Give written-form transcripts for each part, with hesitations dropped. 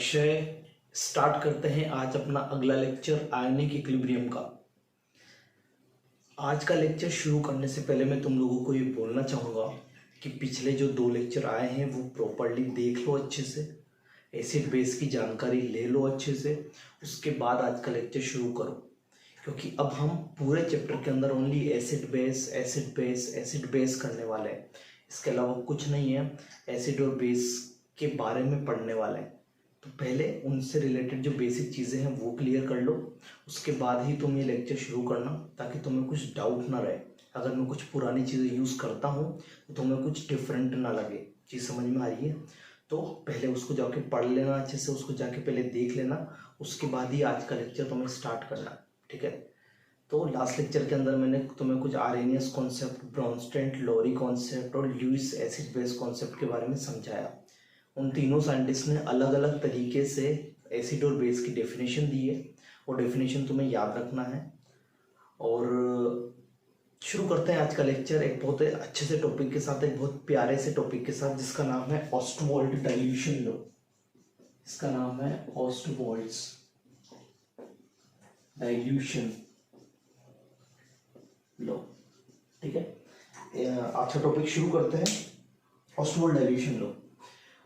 Akshay start करते हैं आज अपना अगला लेक्चर आयनिक इक्विलिब्रियम का। आज का लेक्चर शुरू करने से पहले मैं तुम लोगों को ये बोलना चाहूँगा कि पिछले जो 2 लेक्चर आए हैं वो प्रॉपर्ली देख लो अच्छे से, एसिड बेस की जानकारी ले लो अच्छे से, उसके बाद आज का लेक्चर शुरू करो। क्योंकि अब हम पूरे चैप्टर के अंदर only acid base acid base acid base करने वाले हैं, इसके अलावा कुछ नहीं है। एसिड और बेस के बारे में पढ़ने वाले हैं, तो पहले उनसे रिलेटेड जो बेसिक चीज़ें हैं वो क्लियर कर लो, उसके बाद ही तुम ये लेक्चर शुरू करना, ताकि तुम्हें कुछ डाउट ना रहे। अगर मैं कुछ पुरानी चीज़ें यूज़ करता हूँ तो तुम्हें कुछ डिफरेंट ना लगे। चीज़ समझ में आ रही है? तो पहले उसको जाके पढ़ लेना अच्छे से, उसको जाके पहले देख लेना, उसके बाद ही आज का लेक्चर तुम्हें स्टार्ट करना, ठीक है? तो लास्ट लेक्चर के अंदर मैंने तुम्हें कुछ आर्हेनियस कॉन्सेप्ट, ब्रॉन्स्टेड लोरी कॉन्सेप्ट और ल्यूइस एसिड बेस कॉन्सेप्ट के बारे में समझाया। उन तीनों साइंटिस्ट ने अलग अलग तरीके से एसिड और बेस की डेफिनेशन दी है, वो डेफिनेशन तुम्हें याद रखना है। और शुरू करते हैं आज का लेक्चर एक बहुत अच्छे से टॉपिक के साथ, एक बहुत प्यारे से टॉपिक के साथ, जिसका नाम है ऑस्टवॉल्ड डाइल्यूशन लॉ। इसका नाम है ऑस्टवॉल्ड्स डाइल्यूशन लॉ, ठीक है? अच्छा टॉपिक शुरू करते हैं, ऑस्टवॉल्ड डाइल्यूशन लॉ।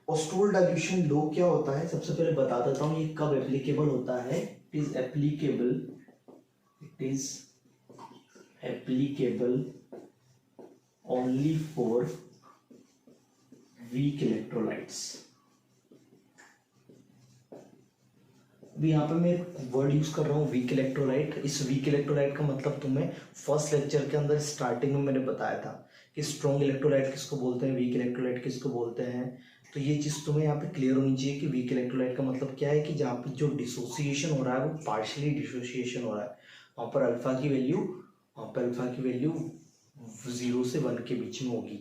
ऑस्टवॉल्ड डाइल्यूशन लॉ क्या होता है, सबसे पहले बता देता हूँ ये कब एप्लीकेबल होता है। It is applicable only for weak electrolytes. अभी यहाँ पे मैं एक वर्ड यूज कर रहा हूँ, वीक इलेक्ट्रोलाइट। इस वीक इलेक्ट्रोलाइट का मतलब तुम्हें फर्स्ट लेक्चर के अंदर स्टार्टिंग में मैंने बताया था कि स्ट्रॉन्ग इलेक्ट्रोलाइट किसको बोलते हैं, वीक इलेक्ट्रोलाइट किसको बोलते हैं। तो ये चीज़ तुम्हें यहाँ पे क्लियर होनी चाहिए कि वीक इलेक्ट्रोलाइट का मतलब क्या है, कि जहाँ पे जो डिसोसिएशन हो रहा है वो पार्शियली डिसोसिएशन हो रहा है, वहाँ पर अल्फा की वैल्यू 0 से 1 के बीच में होगी।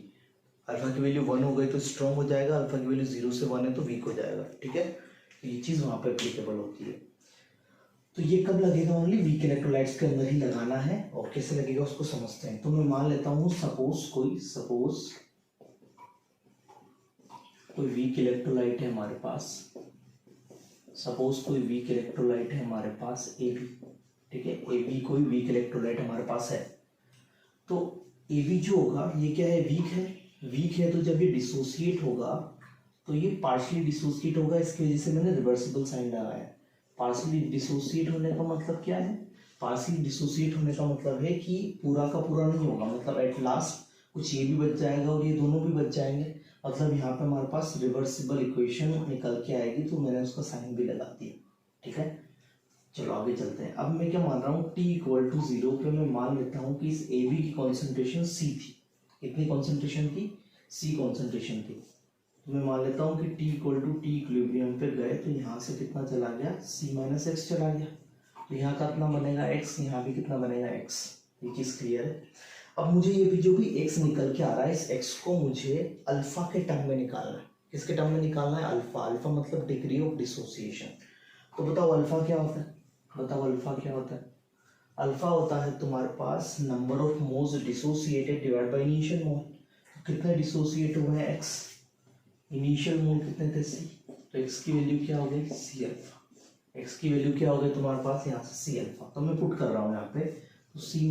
अल्फा की वैल्यू 1 हो गई तो स्ट्रॉन्ग हो जाएगा, अल्फा की वैल्यू 0 से 1 है तो वीक हो जाएगा, ठीक है? ये चीज़ वहाँ पर एप्लीकेबल होती है। तो ये कब लगेगा, ओनली वीक इलेक्ट्रोलाइट्स के अंदर ही लगाना है। और कैसे लगेगा उसको समझते हैं। तो मैं मान लेता हूँ सपोज कोई वीक इलेक्ट्रोलाइट है हमारे पास, AB, ठीक है? AB कोई वीक इलेक्ट्रोलाइट हमारे पास है। तो AB जो होगा ये क्या है, वीक है। तो जब ये डिसोसिएट होगा तो ये पार्शियली डिसोसिएट होगा, इसकी वजह से मैंने रिवर्सिबल साइन लगाया है। पार्शियली डिसोसिएट होने का मतलब क्या है, पार्शियली डिसोसिएट होने का मतलब है कि पूरा का पूरा नहीं होगा, मतलब एट लास्ट कुछ ये भी बच जाएगा और ये दोनों भी बच जाएंगे, मतलब यहाँ पे हमारे पास रिवर्सिबल इक्वेशन निकल के आएगी। तो मैंने उसका साइन भी लगा दिया, ठीक है? चलो आगे चलते हैं। अब मैं क्या मान रहा हूँ, t=0 पे मैं मान लेता हूँ कि इस AB की कॉन्सेंट्रेशन C थी। कितनी कॉन्सेंट्रेशन थी? C कॉन्सेंट्रेशन थी। तो मैं मान लेता हूँ कि t इक्विलिब्रियम पे गए तो यहाँ से कितना चला गया, C - x चला गया। तो यहाँ का कितना बनेगा x, यहाँ भी कितना बनेगा x। ये चीज़ क्लियर है? अब मुझे ये भी जो भी x निकल के आ रहा है, इस x को मुझे अल्फा के टर्म में निकालना है। किसके टर्म में निकालना है? अल्फा मतलब डिग्री ऑफ डिसोसिएशन। तो बताओ अल्फा क्या होता है? अल्फा होता है तुम्हारे पास number of moles dissociated divide by initial mole. कितने डिसोसिएट हुए हैं? x। इनिशियल मोल कितने थे? C। तो x की वैल्यू क्या हो गई? C alpha. x की वैल्यू क्या हो गई तुम्हारे पास यहाँ से? C alpha. तो मैं पुट कर रहा हूँ यहाँ पे, तो C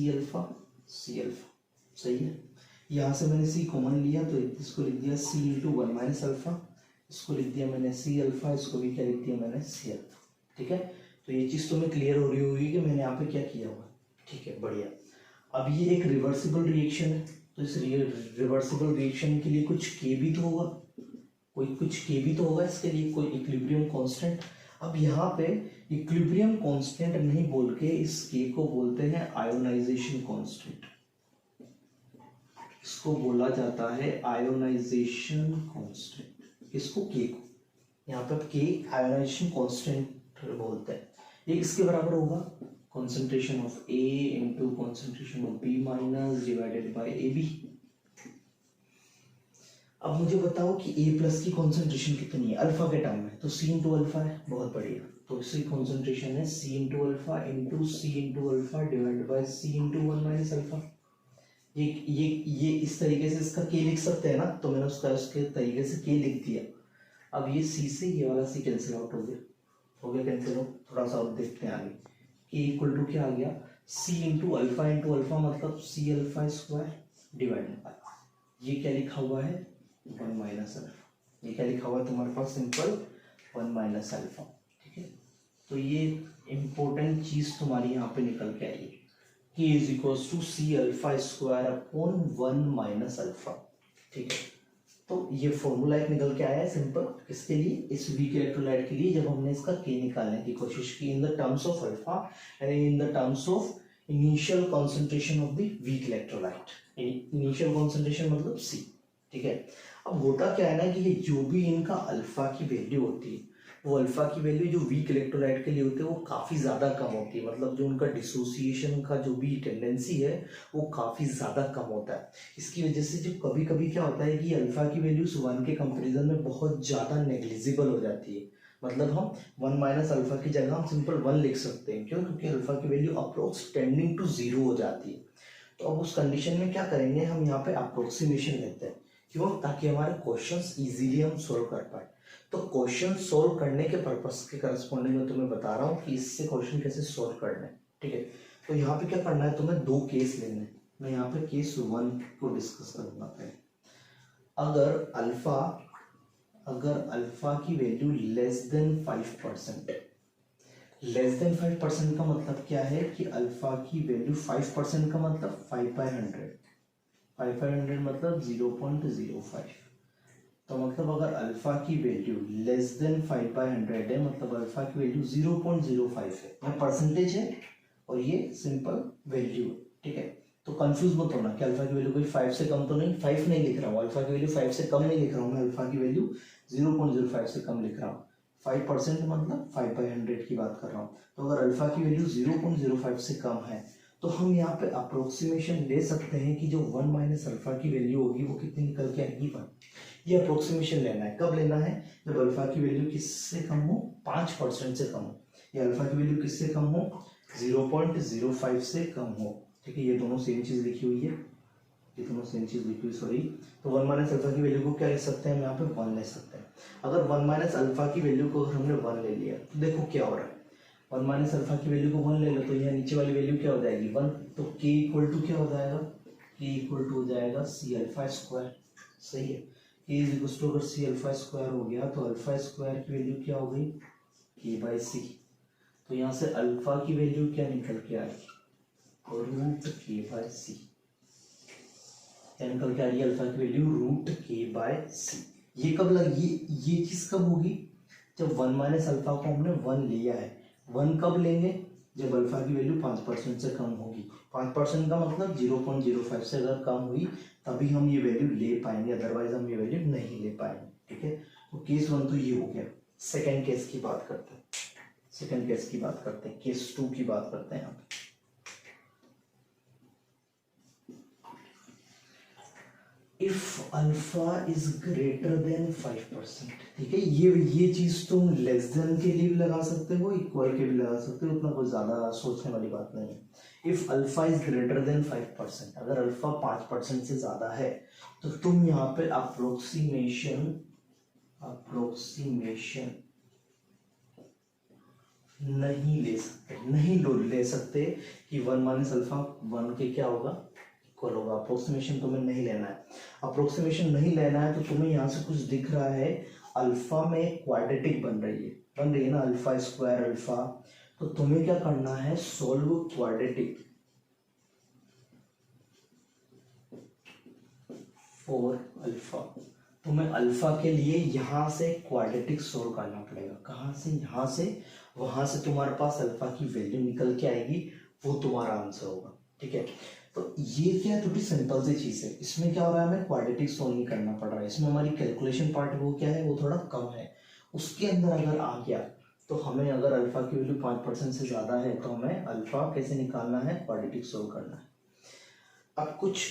अल्फा, सही है। यहाँ से मैंने C कॉमन लिया तो इसको लिख दिया C × 1 - अल्फा, इसको लिख दिया मैंने C अल्फा, इसको भी क्या लिख दिया मैंने C अल्फा, ठीक है? तो ये चीज़ तुम्हें क्लियर हो रही होगी कि मैंने यहाँ पे क्या किया हुआ, ठीक है? बढ़िया। अब ये एक रिवर्सिबल रिएक्शन है, तो इस रिवर्सिबल रिएक्शन के लिए कुछ K भी तो होगा, इसके लिए कोई इक्विलिब्रियम कांस्टेंट। अब यहाँ पे इक्विलिब्रियम कांस्टेंट नहीं बोल के इस K को बोलते हैं आयोनाइजेशन कांस्टेंट। इसको बोला जाता है आयोनाइजेशन कांस्टेंट। इसको K को यहाँ पर K आयोनाइजेशन कांस्टेंट बोलते हैं। ये किसके बराबर होगा? concentration of A into concentration of B minus divided by AB। अब मुझे बताओ कि A+ की कॉन्सेंट्रेशन कितनी है अल्फा के टर्म में? तो C × अल्फा है। बहुत बढ़िया। तो इसकी कॉन्सेंट्रेशन है C × alpha into C × alpha divide by C × 1 - alpha. ये इस तरीके से इसका K लिख सकते हैं ना, तो मैंने उसके तरीके से K लिख दिया। अब ये सी से ये वाला सी कैंसिल आउट हो गया कैंसिल आउट। थोड़ा सा और देखते हैं आगे, के इक्वल टू क्या आ गया, सी इंटू अल्फा मतलब C alpha square divided by, ये क्या लिखा हुआ है 1 माइनस अल्फा। ये क्या लिखा हुआ है तुम्हारे पास, सिंपल 1 माइनस अल्फा। ठीक है, तो ये इंपॉर्टेंट चीज तुम्हारी यहाँ पे निकल के आई, K is equals to C alpha square upon 1 minus alpha. ठीक है, तो ये फॉर्मूला एक निकल के आया है सिंपल, किसके लिए, इस वीक इलेक्ट्रोलाइट के लिए, जब हमने इसका के निकालने की कोशिश की in the terms of alpha and in the terms of initial concentration of the weak electrolyte. Initial concentration मतलब सी। ठीक है, अब होता क्या है ना कि ये जो भी इनका अल्फा की वैल्यू होती है, वो अल्फा की वैल्यू जो वीक इलेक्ट्रोलाइट के लिए होती है वो काफ़ी ज़्यादा कम होती है, मतलब जो उनका डिसोसिएशन का जो भी टेंडेंसी है वो काफ़ी ज़्यादा कम होता है। इसकी वजह से जो कभी कभी क्या होता है कि अल्फा की वैल्यूज 1 के कंपेरिजन में बहुत ज़्यादा नेग्लिजिबल हो जाती है, मतलब हम 1 माइनस अल्फा की जगह हम सिंपल 1 लिख सकते हैं। क्यों, क्योंकि अल्फा की वैल्यू अप्रोक्स टेंडिंग टू 0 हो जाती है। तो अब उस कंडीशन में क्या करेंगे, हम यहाँ पे अप्रोक्सीमेशन लेते हैं। क्यों, ताकि हमारे क्वेश्चंस इजीली हम सोल्व कर पाए। तो क्वेश्चन सोल्व करने के पर्पस के करस्पॉन्डिंग में तुम्हें बता रहा हूँ कि इससे क्वेश्चन कैसे सोल्व करना है। ठीक है, तो यहाँ पे क्या करना है, तुम्हें 2 केस लेने हैं। मैं यहाँ पे केस 1 को डिस्कस करूंगा पहले। अगर अल्फा की value less than 5%, less than 5% का मतलब क्या है कि अल्फा की वैल्यू 5% का मतलब 5/100, 5/100 मतलब 0.05। तो मतलब अगर अल्फा की वैल्यू लेस देन 5/100 है, मतलब अल्फा की वैल्यू 0.05 है, यह परसेंटेज है और ये सिंपल वैल्यू है। ठीक है, तो कंफ्यूज मत होना कि अल्फा की वैल्यू कोई 5 से कम तो नहीं, 5 नहीं लिख रहा हूँ, अल्फा की वैल्यू 5 से कम नहीं लिख रहा हूँ, मैं अल्फा की वैल्यू 0.05 से कम लिख रहा हूँ। 5% मतलब 5/100 की बात कर रहा हूँ। तो अगर अल्फा की वैल्यू 0.05 से कम है तो हम यहाँ पे अप्रोक्सीमेशन ले सकते हैं कि जो 1 माइनस अल्फा की वैल्यू होगी वो कितनी निकल के आएगी 1। ये अप्रोक्सीमेशन लेना है, कब लेना है, जब अल्फा की वैल्यू किससे कम हो, 5% से कम हो, या अल्फा की वैल्यू किससे कम हो, 0.05 से कम हो। ठीक है, ये दोनों सेम चीज लिखी हुई है, ये दोनों सेम चीज लिखी हुई, सॉरी। तो 1 माइनस अल्फा की वैल्यू को क्या लिख सकते हैं हम यहाँ पे, 1 ले सकते हैं। अगर 1 माइनस अल्फा की वैल्यू को अगर हमने 1 ले लिया तो देखो क्या हो रहा है, 1 माइनस अल्फा की वैल्यू को 1 ले लो तो यहाँ नीचे वाली वैल्यू क्या हो जाएगी 1, तो के इक्वल टू क्या हो जाएगा, के इक्वल टू हो जाएगा सी अल्फा स्क्वायर। सही है, के इज इक्वल टू अगर सी अल्फा स्क्वायर हो गया तो अल्फा स्क्वायर की वैल्यू क्या हो गई, के बाई सी। तो यहाँ से अल्फा की वैल्यू क्या निकल के आएगी, रूट के बाय सी। क्या निकल के आ रही है, अल्फा की वैल्यू रूट के बाय सी। ये कब लगी, ये चीज कब होगी, जब 1 माइनस अल्फा को हमने 1 लिया है। 1 कब लेंगे, जब अल्फा की वैल्यू 5% से कम होगी। 5% का मतलब 0.05 से अगर कम हुई तभी हम ये वैल्यू ले पाएंगे, अदरवाइज हम ये वैल्यू नहीं ले पाएंगे। ठीक है, तो केस 1 तो ये हो गया। सेकेंड केस की बात करते हैं, सेकेंड केस की बात करते हैं, केस 2 की बात करते हैं यहाँ पे। If alpha is greater than 5%, ठीक है, ये चीज तुम लेस देन के लिए भी लगा सकते हो, इक्वल के भी लगा सकते हो, उतना कोई ज्यादा सोचने वाली बात नहीं है। If alpha is greater than 5%, अगर अल्फा 5% से ज्यादा है तो तुम यहाँ पे अप्रोक्सीमेशन नहीं ले सकते कि 1 माइनस अल्फा 1 के क्या होगा, इक्वल होगा। अप्रोक्सीमेशन तुम्हें नहीं लेना है, अप्रोक्सीमेशन नहीं लेना है तो तुम्हें यहाँ से कुछ दिख रहा है, अल्फा में क्वाड्रेटिक बन रही है ना, अल्फा स्क्वायर अल्फा। तो तुम्हें क्या करना है, सोल्व क्वाड्रेटिक फॉर अल्फा। तुम्हें अल्फा के लिए यहां से क्वाड्रेटिक सोल्व करना पड़ेगा। कहां से, यहां से, वहां से तुम्हारे पास अल्फा की वैल्यू निकल के आएगी, वो तुम्हारा आंसर होगा। ठीक है, तो ये क्या है, थोड़ी सिंपल सी चीज है। इसमें क्या हो रहा है, हमें क्वाड्रेटिक सोल्व नहीं करना पड़ रहा है, इसमें हमारी कैलकुलेशन पार्ट वो क्या है, वो थोड़ा कम है। उसके अंदर अगर आ गया तो हमें, अगर अल्फा की वैल्यू 5% से ज्यादा है तो हमें अल्फा कैसे निकालना है, क्वाड्रेटिक सोल्व करना है। अब कुछ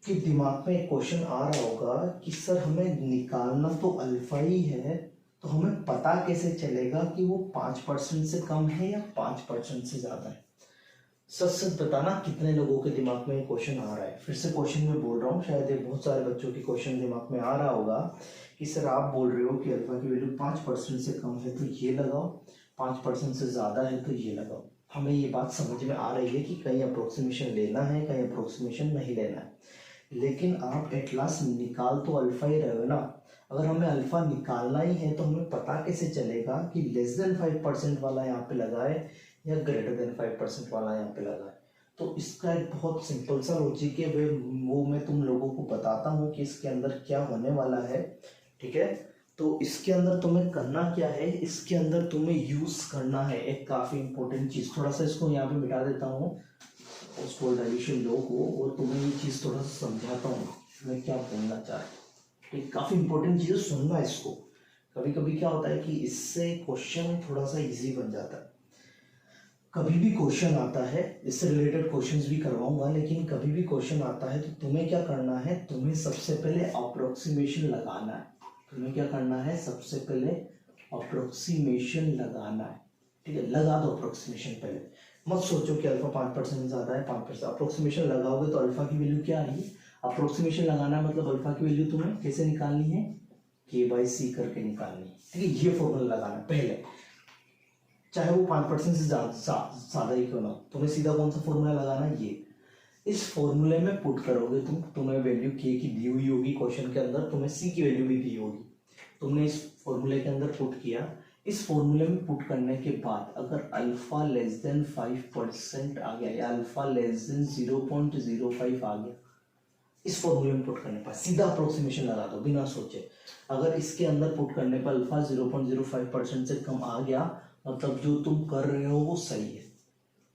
के दिमाग में एक क्वेश्चन आ रहा होगा कि सर हमें निकालना तो अल्फा ही है, तो हमें पता कैसे चलेगा कि वो 5% से कम है या 5% से ज्यादा है। सच सच बताना कितने लोगों के दिमाग में ये क्वेश्चन आ रहा है। फिर से क्वेश्चन में बोल रहा हूँ, शायद ये बहुत सारे बच्चों के क्वेश्चन दिमाग में आ रहा होगा कि सर आप बोल रहे हो कि अल्फा की वैल्यू 5% से कम है तो ये लगाओ, 5% से ज़्यादा है तो ये लगाओ। हमें ये बात समझ में आ रही है कि कहीं अप्रोक्सीमेशन लेना है, कहीं अप्रोक्सीमेशन नहीं लेना है, लेकिन आप एट लास्ट निकाल तो अल्फा ही रहे हो ना। अगर हमें अल्फा निकालना ही है तो हमें पता कैसे चलेगा कि लेस देन 5% वाला यहाँ पे लगा है या ग्रेटर देन 5% वाला यहाँ पे लगा है। तो इसका एक बहुत सिंपल सा लॉजिक है, वो मैं तुम लोगों को बताता हूँ कि इसके अंदर क्या होने वाला है। ठीक है, तो इसके अंदर तुम्हें करना क्या है, इसके अंदर तुम्हें यूज करना है एक काफी इंपॉर्टेंट चीज। थोड़ा सा इसको यहाँ पे मिटा देता हूँ ऑस्वाल्ड डाइल्यूशन लॉ को, और तुम्हें ये चीज थोड़ा सा समझाता हूँ मैं क्या बोलना चाह रहा हूँ। ठीक, काफी इंपॉर्टेंट चीज है, सुनना इसको। कभी कभी क्या होता है कि इससे क्वेश्चन थोड़ा सा इजी बन जाता है। कभी भी क्वेश्चन आता है, इससे रिलेटेड क्वेश्चंस भी करवाऊंगा, लेकिन कभी भी क्वेश्चन आता है तो तुम्हें क्या करना है, तुम्हें सबसे पहले अप्रोक्सीमेशन लगाना है। तुम्हें क्या करना है, सबसे पहले अप्रोक्सीमेशन लगाना है। ठीक है, लगा दो अप्रोक्सीमेशन पहले, मत सोचो कि अल्फा 5% ज़्यादा है 5%। अप्रोक्सीमेशन लगाओगे तो अल्फा की वैल्यू क्या आएगी, अप्रोक्सीमेशन लगाना है मतलब अल्फा की वैल्यू तुम्हें कैसे निकालनी है, k/c करके निकालनी है। ठीक है, ये फॉर्मूला लगाना है पहले, चाहे वो 5% से ज़्यादा ही क्यों ना। तुम्हें सीधा कौन सा फॉर्मूला लगाना है, ये इस फॉर्मूले में पुट करोगे तुम, तुम्हें वैल्यू k की दी हुई होगी क्वेश्चन के अंदर, तुम्हें c की वैल्यू भी दी होगी, तुमने इस फॉर्मूले के अंदर पुट किया। इस फॉर्मूले में पुट करने के बाद अगर अल्फा लेस देन 5% आ गया या अल्फा लेस देन 0.05 आ गया, इस फॉर्मूले में पुट करने पर सीधा अप्रोक्सीमेशन लगा दो बिना सोचे। अगर इसके अंदर पुट करने पर अल्फा 0.05% से कम आ गया, मतलब जो तुम कर रहे हो वो सही है,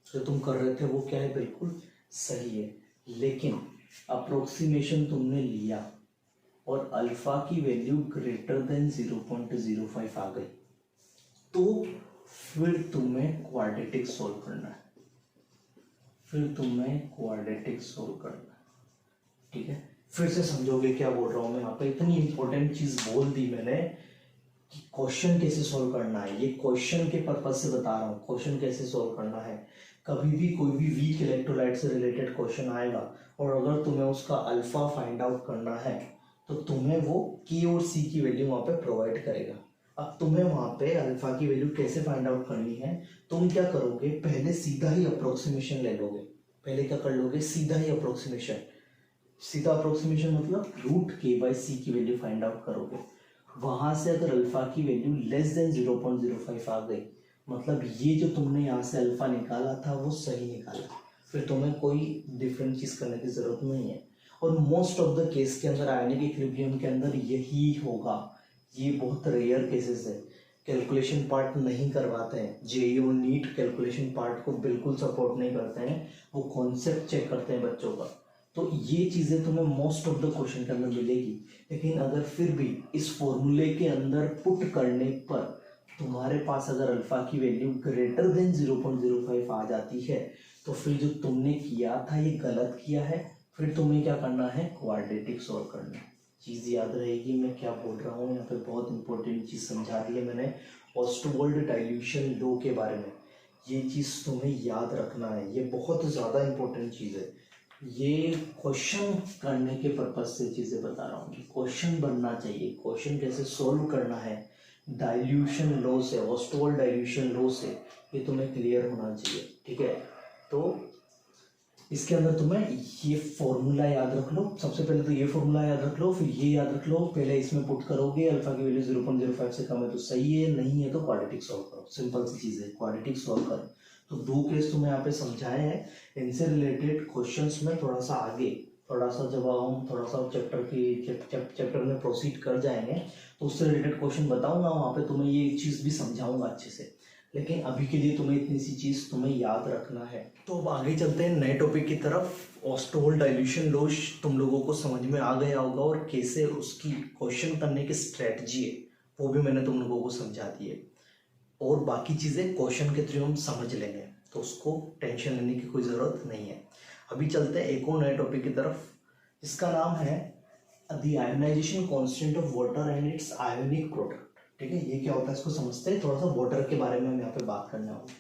जो तुम कर रहे थे वो क्या है, बिल्कुल सही है। लेकिन अप्रोक्सीमेशन तुमने लिया और अल्फा की वैल्यू ग्रेटर देन 0.05 आ गई, तो फिर तुम्हें क्वाड्रेटिक सोल्व करना है, ठीक है। फिर से समझोगे क्या बोल रहा हूं मैं यहाँ पे, इतनी इंपॉर्टेंट चीज बोल दी मैंने कि क्वेश्चन कैसे सोल्व करना है, ये क्वेश्चन के पर्पज से बता रहा हूँ, क्वेश्चन कैसे सोल्व करना है। कभी भी कोई भी वीक इलेक्ट्रोलाइट से रिलेटेड क्वेश्चन आएगा और अगर तुम्हें उसका अल्फा फाइंड आउट करना है तो तुम्हें वो के और सी की वैल्यू वहाँ पे प्रोवाइड करेगा। अब तुम्हें वहाँ पे अल्फा की वैल्यू कैसे फाइंड आउट करनी है, तुम क्या करोगे, पहले सीधा ही अप्रोक्सीमेशन ले लोगे। पहले क्या कर लोगे, सीधा ही अप्रोक्सीमेशन। सीधा अप्रोक्सीमेशन मतलब √k/c की वैल्यू फाइंड आउट करोगे। वहां से अगर अल्फा की वैल्यू लेस देन 0.05 आ गई, मतलब ये जो तुमने यहाँ से अल्फा निकाला था वो सही निकाला, फिर तुम्हें कोई डिफरेंट चीज करने की जरूरत नहीं है। और मोस्ट ऑफ द केस के अंदर आयनिक इक्विलिब्रियम के अंदर यही होगा। ये बहुत रेयर केसेस है, कैलकुलेशन पार्ट नहीं करवाते हैं, जेईई और नीट कैलकुलेशन पार्ट को बिल्कुल सपोर्ट नहीं करते हैं, वो कॉन्सेप्ट चेक करते हैं बच्चों का। तो ये चीज़ें तुम्हें मोस्ट ऑफ द क्वेश्चन के अंदर मिलेगी। लेकिन अगर फिर भी इस फॉर्मूले के अंदर पुट करने पर तुम्हारे पास अगर अल्फा की वैल्यू ग्रेटर देन 0.05 आ जाती है, तो फिर जो तुमने किया था ये गलत किया है, फिर तुम्हें क्या करना है, क्वाड्रेटिक सॉल्व करना है। चीज़ याद रहेगी मैं क्या बोल रहा हूँ यहाँ पे, बहुत इंपॉर्टेंट चीज़ समझा दी है मैंने ऑस्टवाल्ड डाइल्यूशन लॉ के बारे में। ये चीज़ तुम्हें याद रखना है, ये बहुत ज़्यादा इंपॉर्टेंट चीज़ है। ये क्वेश्चन करने के पर्पज से चीजें बता रहा हूँ कि क्वेश्चन बनना चाहिए, क्वेश्चन कैसे सोल्व करना है डाइल्यूशन लॉ से, ऑस्टवाल्ड डाइल्यूशन लॉ से, ये तुम्हें क्लियर होना चाहिए। ठीक है, तो इसके अंदर तुम्हें ये फॉर्मूला याद रख लो। सबसे पहले तो ये फॉर्मूला याद रख लो, फिर ये याद रख लो। पहले इसमें पुट करोगे, अल्फा की वैल्यू 0.05 से कम है तो सही है, नहीं है तो क्वाड्रेटिक सॉल्व करो। सिंपल सी चीज है, क्वाड्रेटिक सॉल्व करो। तो दो केस तुम्हें यहाँ पे समझाए हैं, इनसे रिलेटेड क्वेश्चंस में थोड़ा सा आगे, थोड़ा सा जब हम थोड़ा सा चैप्टर में प्रोसीड कर जाएंगे तो उससे रिलेटेड क्वेश्चन बताऊंगा, वहाँ पे तुम्हें ये चीज़ भी समझाऊंगा अच्छे से। लेकिन अभी के लिए तुम्हें इतनी सी चीज़ तुम्हें याद रखना है। तो अब आगे चलते हैं नए टॉपिक की तरफ। ऑस्टवाल्ड डाइल्यूशन लॉ तुम लोगों को समझ में आ गया होगा और कैसे उसकी क्वेश्चन करने की स्ट्रेटजी है वो भी मैंने तुम लोगों को समझा दी है, और बाकी चीज़ें क्वेश्चन के थ्रू हम समझ लेंगे, तो उसको टेंशन लेने की कोई ज़रूरत नहीं है। अभी चलते हैं एक और नए टॉपिक की तरफ, इसका नाम है the ionization constant of water and its ionic product. ठीक है, ये क्या होता है इसको समझते हैं। थोड़ा सा वाटर के बारे में हम यहाँ पे बात करने वाले।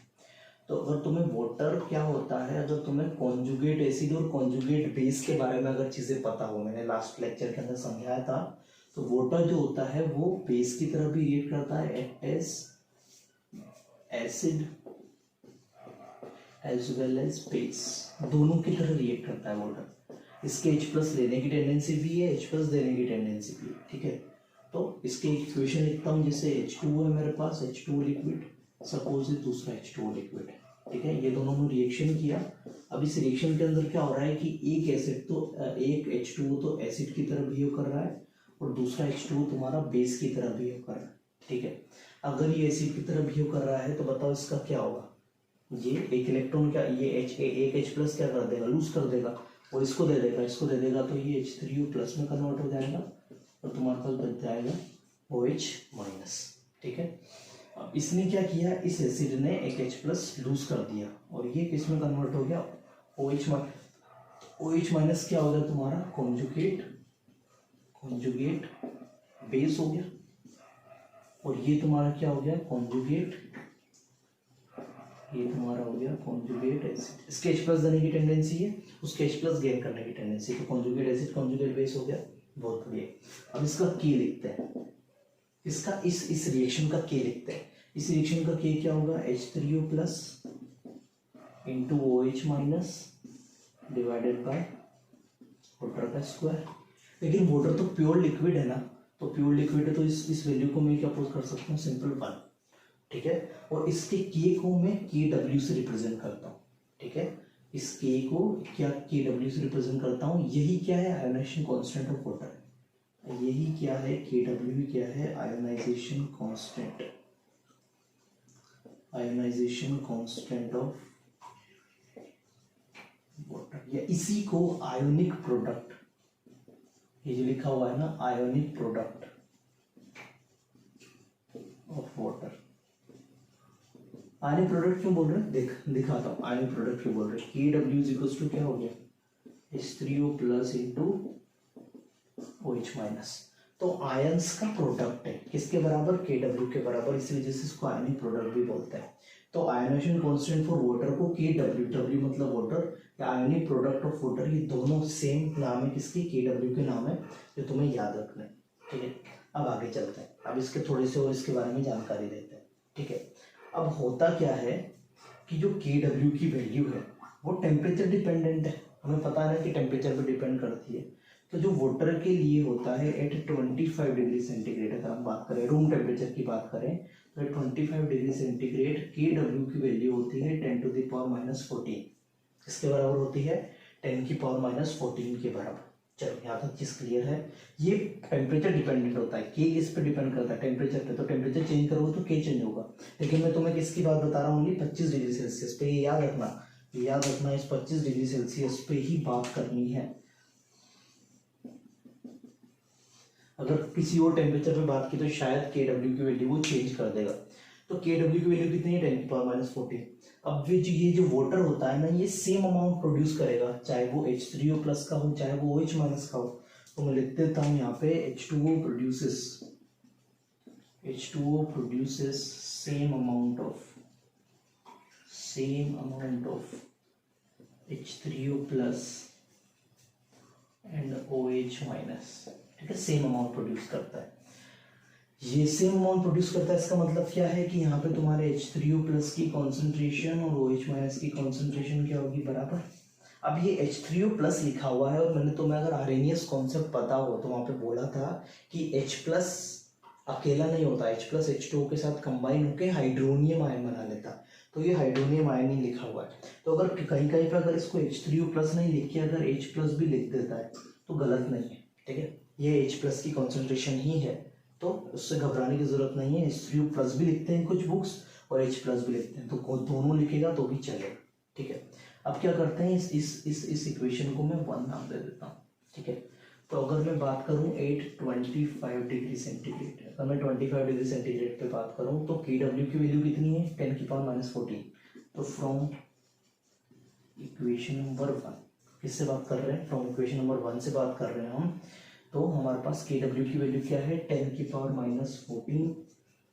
तो अगर तुम्हें वाटर क्या होता है, अगर तुम्हें कॉन्जुगेट एसिड और कॉन्जुगेट बेस के बारे में अगर चीजें पता हो, मैंने लास्ट लेक्चर के अंदर समझाया था, तो वाटर जो होता है वो बेस की तरह भी रिएक्ट करता है as acid as well as base, दोनों की तरह रिएक्ट करता है वाटर। इसके H प्लस लेने की टेंडेंसी भी है, H प्लस देने की टेंडेंसी भी है, ठीक है। तो इसके इक्वेशन लिखता हूँ, जैसे H2O है मेरे पास, H2O लिक्विड, सपोज दूसरा H2O लिक्विड है, ठीक है। ये दोनों ने रिएक्शन किया। अब इस रिएक्शन के अंदर क्या हो रहा है कि एक एसिड तो एक H2O तो एसिड की तरह बिहेव कर रहा है और दूसरा H2O तुम्हारा बेस की तरह बिहेव कर रहा है, ठीक है। अगर ये एसिड की तरह बिहेव कर रहा है तो बताओ इसका क्या होगा, ये एक इलेक्ट्रॉन क्या, ये एक H प्लस क्या कर देगा, लूज कर देगा और इसको दे देगा, इसको दे देगा, तो ये H3O प्लस में कन्वर्ट हो जाएगा और तुम्हारे पास बच जाएगा OH माइनस, ठीक है। अब इसने क्या किया, इस एसिड ने एक H प्लस लूज कर दिया और ये किस में कन्वर्ट हो गया, OH माइनस। OH माइनस क्या हो गया तुम्हारा, कॉन्जुगेट बेस हो गया, और ये तुम्हारा क्या हो गया, कॉन्जुगेट, ये तुम्हारा हो गया कॉन्जुगेट एसिड। इसके H प्लस देने की टेंडेंसी है, उसके H प्लस गेन करने की टेंडेंसी, तो कॉन्जुगेट एसिड कॉन्जुगेट बेस हो गया, बहुत बढ़िया। अब इसका K लिखते हैं, इसका इस रिएक्शन का K लिखते हैं। इस रिएक्शन का K क्या होगा, H3O plus into OH minus divided by water का स्क्वायर। लेकिन वाटर तो प्योर लिक्विड है ना, तो प्योर लिक्विड है तो इस वैल्यू को मैं क्या पुट कर सकता हूँ, सिंपल 1, ठीक है। और इसके K को मैं KW से रिप्रेजेंट करता हूँ, ठीक है। इस K को क्या KW से रिप्रेजेंट करता हूँ, यही क्या है, आयोनाइजेशन कांस्टेंट ऑफ वाटर है। यही क्या है, KW क्या है, ionization constant, ionization constant of water, या इसी को आयोनिक प्रोडक्ट, ये जो लिखा हुआ है ना, ionic product of water. Ionic product क्यों बोल रहे हैं, दिखाता हूँ आयनिक प्रोडक्ट क्यों बोल रहे हैं। KW इज इक्वल्स टू क्या हो गया, H3O plus into OH minus. तो आयंस का प्रोडक्ट है, किसके बराबर, KW के बराबर, इसी वजह से इसको आयनिक प्रोडक्ट भी बोलते हैं। तो आयोनाइजेशन कांस्टेंट फॉर वाटर को KW, W मतलब वाटर, या आयनिक प्रोडक्ट ऑफ वाटर, ये दोनों सेम नाम है किसके, KW के नाम है, जो तुम्हें याद रखना है, ठीक है। अब आगे चलते हैं, अब इसके थोड़े से और इसके बारे में जानकारी देते हैं, ठीक है। अब होता क्या है कि जो KW की वैल्यू है वो टेम्परेचर डिपेंडेंट है, हमें पता है ना कि टेम्परेचर पे डिपेंड करती है। तो जो वाटर के लिए होता है एट 25 डिग्री सेंटीग्रेड, अगर हम बात करें रूम टेम्परेचर की बात करें, तो 25 डिग्री सेंटीग्रेड KW की वैल्यू होती है 10 टू द पावर माइनस 14, किसके बराबर होती है, 10 की पावर माइनस 14 के बराबर। चलो यहाँ तक चीज क्लियर है। ये टेम्परेचर डिपेंडेंट होता है, K किस पे डिपेंड करता है, टेम्परेचर पे, तो टेम्परेचर चेंज करोगे तो K चेंज होगा। लेकिन मैं तुम्हें किसकी बात बता रहा हूँ, ओनली 25 डिग्री सेल्सियस पे, ये याद रखना, इस 25 डिग्री सेल्सियस पे ही बात करनी है। अगर किसी और टेम्परेचर पे बात की तो शायद KW की वैल्यू वो चेंज कर देगा। तो KW की वैल्यू कितनी है, 10 की पावर माइनस 14। अब ये जो वाटर होता है ना, ये सेम अमाउंट प्रोड्यूस करेगा, चाहे वो H3O प्लस का हो, चाहे वो OH माइनस का हो। तो मैं लिख देता हूँ यहाँ पे H2O produces same amount of H3O plus and OH minus, ठीक है, सेम अमाउंट प्रोड्यूस करता है। ये सेम अमाउंट प्रोड्यूस करता है, इसका मतलब क्या है कि यहाँ पे तुम्हारे H3O प्लस की कॉन्सेंट्रेशन और OH माइनस की कॉन्सेंट्रेशन क्या होगी, बराबर। अब ये H3O प्लस लिखा हुआ है, और मैंने तुम्हें अगर आर्हेनियस कॉन्सेप्ट पता हो तो वहाँ पे बोला था कि H प्लस अकेला नहीं होता, H प्लस H2O के साथ कंबाइन होकर हाइड्रोनियम आयन बना लेता, तो ये हाइड्रोनियम आयन नहीं लिखा हुआ है। तो अगर कहीं कहीं पे अगर इसको H3O प्लस नहीं लिख के अगर H प्लस भी लिख देता है तो गलत नहीं है, ठीक है। ये H प्लस की कॉन्सेंट्रेशन ही है, तो उससे घबराने की जरूरत नहीं है। H3O प्लस भी लिखते हैं कुछ बुक्स और H प्लस भी लिखते हैं, तो दोनों लिखेगा तो भी चलेगा, ठीक है। अब क्या करते हैं, इस इक्वेशन को मैं 1 नाम दे देता हूँ, ठीक है। तो अगर मैं बात करूँ 825 डिग्री सेंटीग्रेड, अगर मैं 25 डिग्री सेंटीग्रेड पे बात करूँ तो KW की वैल्यू कितनी है, 10 की पावर माइनस 14। तो फ्रॉम इक्वेशन नंबर 1 किससे बात कर रहे हैं, फ्रॉम इक्वेशन नंबर 1 से बात कर रहे हैं हम। तो हमारे पास KW की वैल्यू क्या है, 10 की power minus 14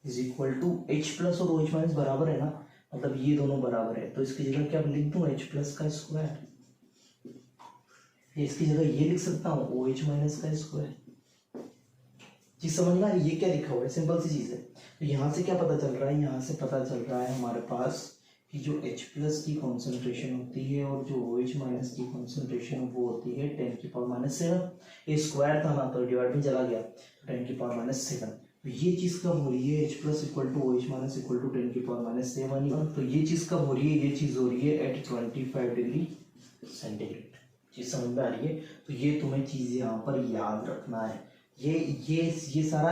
is equal to H plus और OH माइनस बराबर है ना, मतलब ये दोनों बराबर है, तो इसकी जगह क्या लिख दूं, एच प्लस का स्क्वायर, इसकी जगह ये लिख सकता हूँ ओ एच माइनस का स्क्वायर। चीज समझ में आ रही है, ये क्या लिखा हुआ है, सिंपल सी चीज है। तो यहाँ से क्या पता चल रहा है, यहाँ से पता चल रहा है हमारे पास कि जो H प्लस की कॉन्सेंट्रेशन होती है और जो OH माइनस की कॉन्सेंट्रेशन वो होती है 10⁻⁷। ये स्क्वायर था ना तो डिवाइड में चला गया, 10⁻⁷। तो ये चीज कब हो रही है, H plus equal to OH minus equal to 10⁻⁷। तो ये चीज कब हो रही है, ये चीज हो रही है एट 25 डिग्री सेंटीग्रेड। चीज समझ में आ रही है। तो ये तुम्हें चीज यहाँ पर याद रखना है। ये सारा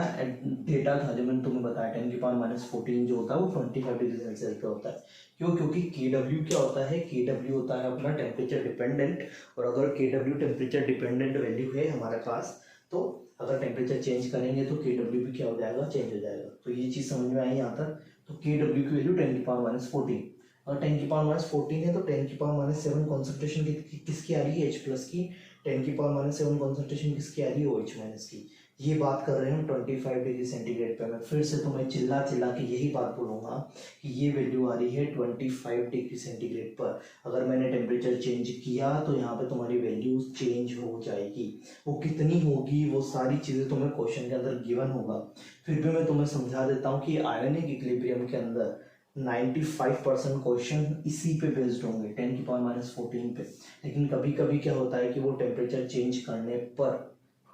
डेटा था जो मैंने तुम्हें बताया, 10⁻⁴ जो होता है वो 25 डिग्री सेल्सियस पे होता है। क्यों, क्योंकि KW क्या होता है, KW होता है अपना टेम्परेचर डिपेंडेंट, और अगर KW टेम्परेचर डिपेंडेंट वैल्यू है हमारे पास, तो अगर टेम्परेचर चेंज करेंगे तो KW भी क्या हो जाएगा, चेंज हो जाएगा। तो ये चीज़ समझ में आई यहाँ तक। तो KW की वैल्यू 10⁻⁴, और 10⁻⁴ है तो 10⁻⁷ कॉन्सेंट्रेशन किसकी आ रही है, H प्लस की। 10⁻⁷ कॉन्सेंट्रेशन किसकी आ रही है, OH माइनस की। ये बात कर रहे हैं 25 डिग्री सेंटीग्रेड पे। मैं फिर से तुम्हें चिल्ला चिल्ला के यही बात बोलूंगा कि ये वैल्यू आ रही है 25 डिग्री सेंटीग्रेड पर। अगर मैंने टेम्परेचर चेंज किया तो यहाँ पे तुम्हारी वैल्यू चेंज हो जाएगी। वो कितनी होगी, वो सारी चीज़ें तुम्हें क्वेश्चन के अंदर गिवन होगा। फिर भी मैं तुम्हें समझा देता हूँ कि आयोनिक इक्विलिब्रियम के अंदर 95% क्वेश्चन इसी पे बेस्ड होंगे, 10⁻⁴ पे। लेकिन कभी कभी क्या होता है कि वो टेम्परेचर चेंज करने पर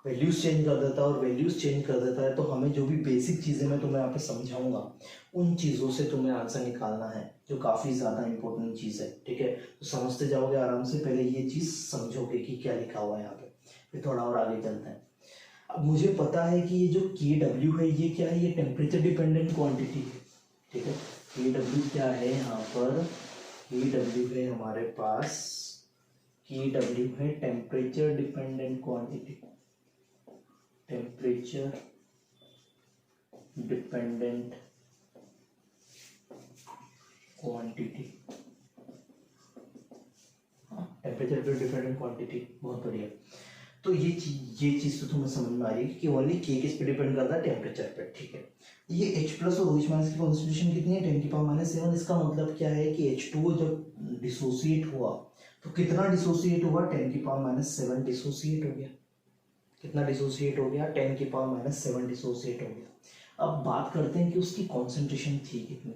वैल्यूज चेंज कर देता है, और वैल्यूज चेंज कर देता है तो हमें जो भी बेसिक चीज़ें मैं तुम्हें यहाँ पे समझाऊंगा उन चीज़ों से तुम्हें आंसर निकालना है, जो काफ़ी ज़्यादा इंपॉर्टेंट चीज़ है। ठीक है, तो समझते जाओगे आराम से। पहले ये चीज़ समझोगे कि क्या लिखा हुआ है यहाँ पे, फिर थोड़ा और आगे चलते हैं। अब मुझे पता है कि ये जो KW है ये क्या है, ये टेम्परेचर डिपेंडेंट क्वांटिटी है। ठीक है, KW क्या है यहाँ पर, KW है हमारे पास, KW है temperature dependent quantity, temperature dependent quantity, temperature पे डिपेंडेंट क्वांटिटी, बहुत बढ़िया। तो ये चीज तो तुम्हें समझ में आ रही है कि ओनली K किस पे डिपेंड करता है, टेम्परेचर पे। ठीक है, ये H प्लस और OH माइनस की कॉन्सेंट्रेशन कितनी है, 10⁻⁷। इसका मतलब क्या है कि H2O जब डिसोसिएट हुआ तो कितना डिसोसिएट हुआ, 10⁻⁷ डिसोसिएट हो गया। कितना डिसोसिएट हो गया, 10⁻⁷ डिसोसिएट हो गया। अब बात करते हैं कि उसकी कॉन्सेंट्रेशन थी कितनी।